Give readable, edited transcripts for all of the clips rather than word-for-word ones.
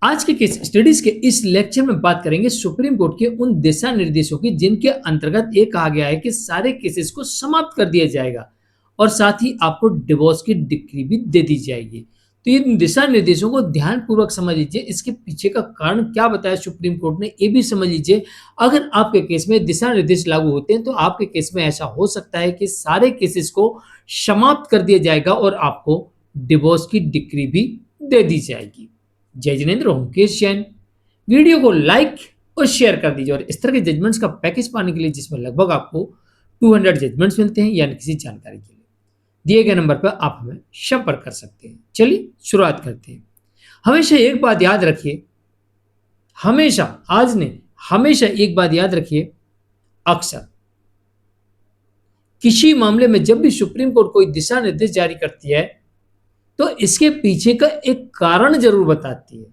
आज के case studies के इस लेक्चर में बात करेंगे सुप्रीम कोर्ट के उन दिशा निर्देशों की जिनके अंतर्गत ये कहा गया है कि सारे केसेस को समाप्त कर दिया जाएगा और साथ ही आपको डिवोर्स की डिक्री भी दे दी जाएगी। तो ये दिशा निर्देशों को ध्यानपूर्वक समझ लीजिए, इसके पीछे का कारण क्या बताया सुप्रीम कोर्ट ने ये भी समझ लीजिए। अगर आपके केस में दिशा निर्देश लागू होते हैं तो आपके केस में ऐसा हो सकता है कि सारे केसेस को समाप्त कर दिया जाएगा और आपको डिवोर्स की डिक्री भी दे दी जाएगी। जय जिनेन्द्र, ओम केश जैन। वीडियो को लाइक और शेयर कर दीजिए और इस तरह के जजमेंट्स का पैकेज पाने के लिए जिसमें लगभग आपको 200 जजमेंट्स मिलते हैं, यानी किसी जानकारी के लिए दिए गए नंबर पर आप हमें संपर्क कर सकते हैं। चलिए शुरुआत करते हैं। हमेशा एक बात याद रखिए, हमेशा, आज नहीं हमेशा एक बात याद रखिए, अक्सर किसी मामले में जब भी सुप्रीम कोर्ट कोई दिशा निर्देश जारी करती है तो इसके पीछे का एक कारण जरूर बताती है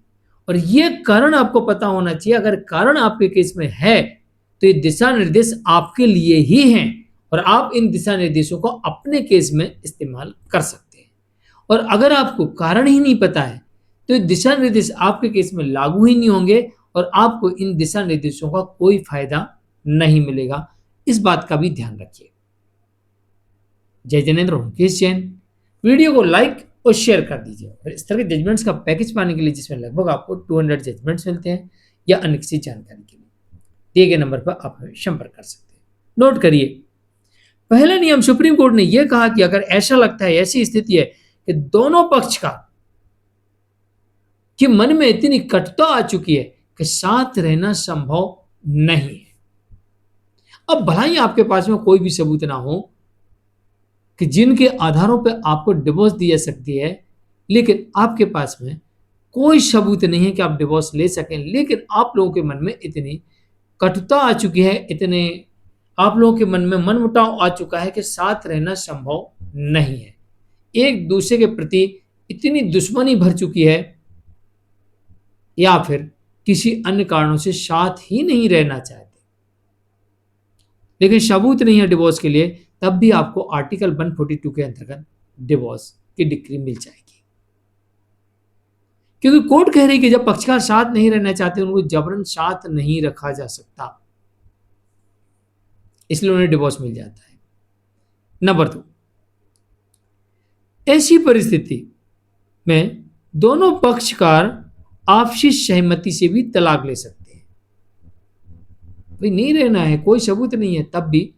और यह कारण आपको पता होना चाहिए। अगर कारण आपके केस में है तो ये दिशा निर्देश आपके लिए ही हैं और आप इन दिशा निर्देशों को अपने केस में इस्तेमाल कर सकते हैं। और अगर आपको कारण ही नहीं पता है तो ये दिशा निर्देश आपके केस में लागू ही नहीं होंगे और आपको इन दिशा निर्देशों का कोई फायदा नहीं मिलेगा। इस बात का भी ध्यान रखिए। जय जिनेन्द्र, ओम केश जैन। वीडियो को लाइक और शेयर कर दीजिए और इस तरह के जजमेंट्स का पैकेज पाने के लिए जिसमें लगभग आपको 200 जजमेंट्स मिलते हैं या अन्य किसी जानकारी के लिए दिए गए नंबर पर आप हमें संपर्क कर सकते हैं। नोट करिए, पहला नियम, सुप्रीम कोर्ट ने यह कहा कि अगर ऐसा लगता है, ऐसी स्थिति है कि दोनों पक्षकार के मन में इतनी कटुता आ चुकी है कि साथ रहना संभव नहीं है। अब भला ही आपके पास में कोई भी सबूत ना हो कि जिनके आधारों पर आपको डिवोर्स दी जा सकती है, लेकिन आपके पास में कोई सबूत नहीं है कि आप डिवोर्स ले सकें, लेकिन आप लोगों के मन में इतनी कटुता आ चुकी है, इतने आप लोगों के मन में मनमुटाव आ चुका है कि साथ रहना संभव नहीं है, एक दूसरे के प्रति इतनी दुश्मनी भर चुकी है या फिर किसी अन्य कारणों से साथ ही नहीं रहना चाहते, लेकिन सबूत नहीं है डिवोर्स के लिए, तब भी आपको आर्टिकल 142 के अंतर्गत डिवोर्स की डिक्री मिल जाएगी। क्योंकि कोर्ट कह रही है कि जब पक्षकार साथ नहीं रहना चाहते उनको जबरन साथ नहीं रखा जा सकता, इसलिए उन्हें डिवोर्स मिल जाता है। नंबर 2, ऐसी परिस्थिति में दोनों पक्षकार आपसी सहमति से भी तलाक ले सकते हैं। भाई नहीं रहना है, कोई सबूत नहीं है, तब भी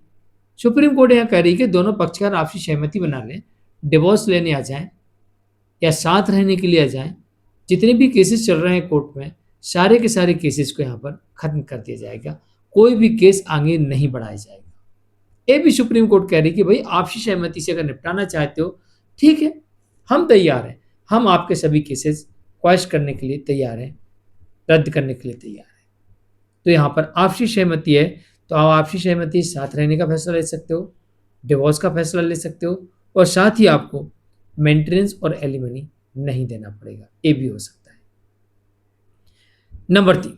सुप्रीम कोर्ट यहां कह रही है कि दोनों पक्षकार आपसी सहमति बना लें, डिवोर्स लेने आ जाएं या साथ रहने के लिए आ जाएं। जितने भी केसेस चल रहे हैं कोर्ट में, सारे के सारे केसेस को यहां पर खत्म कर दिया जाएगा, कोई भी केस आगे नहीं बढ़ाया जाएगा। ये भी सुप्रीम कोर्ट कह रही है कि भाई आपसी सहमति से अगर निपटाना चाहते हो ठीक है, हम तैयार हैं, हम आपके सभी केसेस क्वैश करने के लिए तैयार हैं, रद्द करने के लिए तैयार हैं। तो यहाँ पर आपसी सहमति है तो आप आपसी सहमति साथ रहने का फैसला ले सकते हो, डिवोर्स का फैसला ले सकते हो और साथ ही आपको मेंटेनेंस और एलिमनी नहीं देना पड़ेगा, ये भी हो सकता है। नंबर 3,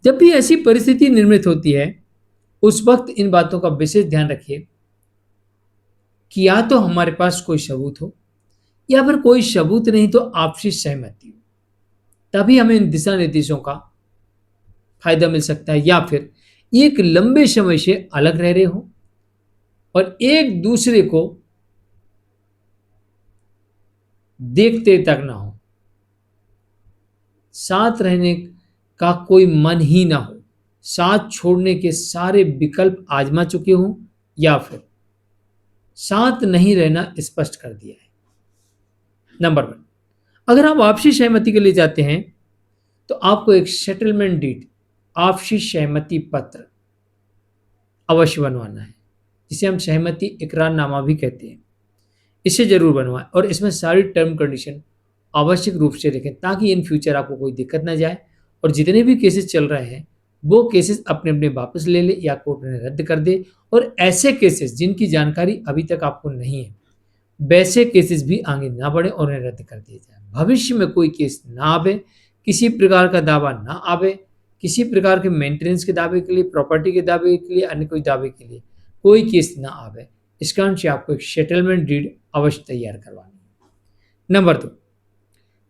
जब भी ऐसी परिस्थिति निर्मित होती है उस वक्त इन बातों का विशेष ध्यान रखिए कि या तो हमारे पास कोई सबूत हो या फिर कोई सबूत नहीं तो आपसी सहमति हो, तभी हमें इन दिशा निर्देशों का फायदा मिल सकता है। या फिर एक लंबे समय से अलग रह रहे हो और एक दूसरे को देखते तक ना हो, साथ रहने का कोई मन ही ना हो, साथ छोड़ने के सारे विकल्प आजमा चुके हो या फिर साथ नहीं रहना स्पष्ट कर दिया है। नंबर 1, अगर आप आपसी सहमति के लिए जाते हैं तो आपको एक सेटलमेंट डीड, आपसी सहमति पत्र अवश्य बनवाना है, जिसे हम सहमति इकरारनामा भी कहते हैं। इसे जरूर बनवाएं और इसमें सारी टर्म कंडीशन आवश्यक रूप से लिखें ताकि इन फ्यूचर आपको कोई दिक्कत ना जाए और जितने भी केसेस चल रहे हैं वो केसेस अपने अपने वापस ले ले या कोर्ट ने रद्द कर दे। और ऐसे केसेस जिनकी जानकारी अभी तक आपको नहीं है वैसे केसेस भी आगे ना बढ़े और उन्हें रद्द कर दिया जाए। भविष्य में कोई केस ना आवे, किसी प्रकार का दावा ना आवे, किसी प्रकार के मेंटेनेंस के दावे के लिए, प्रॉपर्टी के दावे के लिए, अन्य कोई दावे के लिए कोई केस ना आवे, इस कारण से आपको एक सेटलमेंट डीड अवश्य तैयार करवानी है। नंबर 2,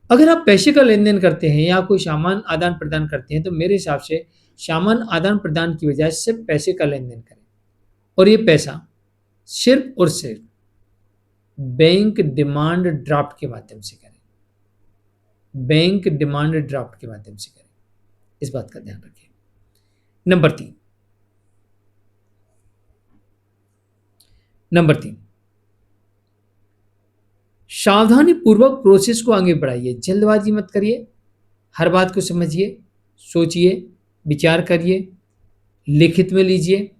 अगर आप पैसे का लेन देन करते हैं या कोई सामान आदान प्रदान करते हैं तो मेरे हिसाब से सामान आदान प्रदान की बजाय सिर्फ पैसे का लेन देन करें, और ये पैसा सिर्फ और सिर्फ बैंक डिमांड ड्राफ्ट के माध्यम से करें। बैंक डिमांड ड्राफ्ट के माध्यम से करें, इस बात का ध्यान रखें। नंबर 3, सावधानी पूर्वक प्रोसेस को आगे बढ़ाइए, जल्दबाजी मत करिए, हर बात को समझिए, सोचिए, विचार करिए, लिखित में लीजिए,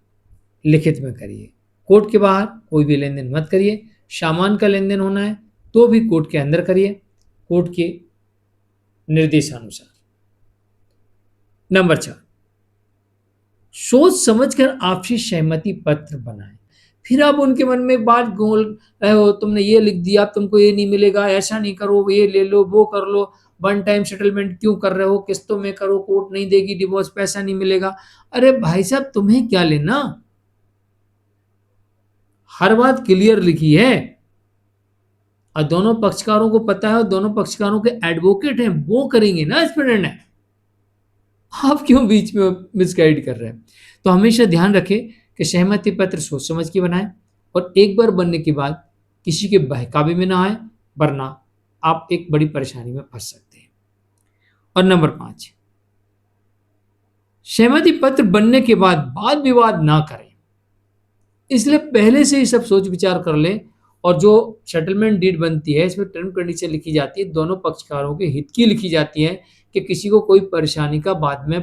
लिखित में करिए। कोर्ट के बाहर कोई भी लेन देन मत करिए, सामान का लेन देन होना है तो भी कोर्ट के अंदर करिए, कोर्ट के निर्देशानुसार। नंबर 4, सोच समझकर आपसी सहमति पत्र बनाएं। फिर आप उनके मन में एक बात गोल रहे हो, तुमने ये लिख दिया, अब तुमको ये नहीं मिलेगा, ऐसा नहीं करो, ये ले लो, वो कर लो, वन टाइम सेटलमेंट क्यों कर रहे हो, किस्तों में करो, कोर्ट नहीं देगी डिवोर्स, पैसा नहीं मिलेगा। अरे भाई साहब, तुम्हें क्या लेना, हर बात क्लियर लिखी है और दोनों पक्षकारों को पता है और दोनों पक्षकारों के एडवोकेट हैं, वो करेंगे ना इस पर निर्णय। आप क्यों बीच में मिसगाइड कर रहे हैं। तो हमेशा ध्यान रखें कि सहमति पत्र सोच समझ के बनाएं और एक बार बनने के बाद किसी के बहकावे में ना आए, वरना आप एक बड़ी परेशानी में फंस सकते हैं। और नंबर 5, सहमति पत्र बनने के बाद वाद विवाद ना करें, इसलिए पहले से ही सब सोच विचार कर लें। और जो सेटलमेंट डीड बनती है इसमें टर्म कंडीशन लिखी जाती है, दोनों पक्षकारों के हित की लिखी जाती है कि किसी को कोई परेशानी का बाद में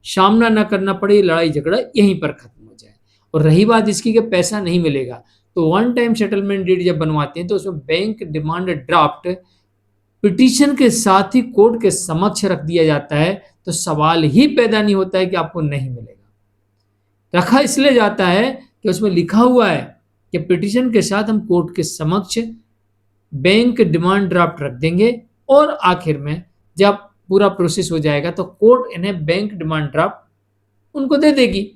सामना ना करना पड़े, लड़ाई झगड़ा यहीं पर खत्म हो जाए। और रही बात इसकी कि पैसा नहीं मिलेगा, तो वन टाइम सेटलमेंट डीड जब बनवाते हैं तो उसमें बैंक डिमांड ड्राफ्ट पिटीशन के साथ ही कोर्ट के समक्ष रख दिया जाता है, तो सवाल ही पैदा नहीं होता है कि आपको नहीं मिलेगा। रखा इसलिए जाता है कि उसमें लिखा हुआ है कि पिटीशन के साथ हम कोर्ट के समक्ष बैंक डिमांड ड्राफ्ट रख देंगे और आखिर में जब पूरा प्रोसेस हो जाएगा तो कोर्ट इन्हें बैंक डिमांड ड्राफ्ट उनको दे देगी।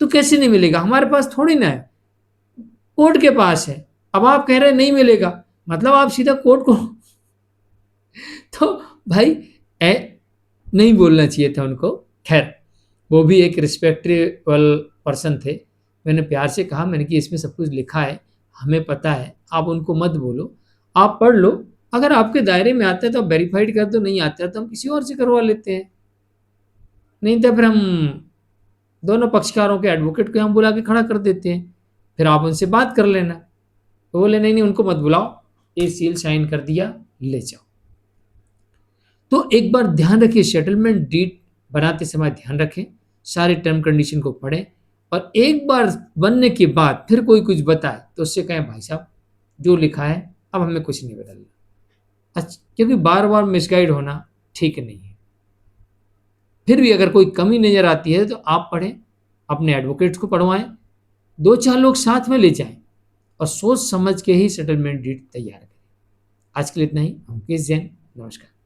तो कैसे नहीं मिलेगा, हमारे पास थोड़ी ना है, कोर्ट के पास है। अब आप कह रहे हैं नहीं मिलेगा, मतलब आप सीधा कोर्ट को तो भाई नहीं बोलना चाहिए था उनको। खैर, वो भी एक रिस्पेक्टेबल पर्सन थे, मैंने प्यार से कहा, मैंने कि इसमें सब कुछ लिखा है, हमें पता है, आप उनको मत बोलो, आप पढ़ लो, अगर आपके दायरे में आता है तो आप वेरीफाइड कर दो, नहीं आता है तो हम किसी और से करवा लेते हैं, नहीं तो फिर हम दोनों पक्षकारों के एडवोकेट को हम बुला के खड़ा कर देते हैं, फिर आप उनसे बात कर लेना। तो बोले नहीं उनको मत बुलाओ, ये सील साइन कर दिया, ले जाओ। तो एक बार ध्यान रखिए, सेटलमेंट डीड बनाते समय ध्यान रखें, सारे टर्म कंडीशन को पढ़ें और एक बार बनने के बाद फिर कोई कुछ बताए तो उससे कहें भाई साहब जो लिखा है अब हमें कुछ नहीं बदलना। अच्छा, क्योंकि बार बार मिसगाइड होना ठीक नहीं है। फिर भी अगर कोई कमी नजर आती है तो आप पढ़ें, अपने एडवोकेट्स को पढ़वाएं, 2-4 लोग साथ में ले जाएं और सोच समझ के ही सेटलमेंट डीड तैयार करें। आज के लिए इतना ही। अंकित जैन, नमस्कार।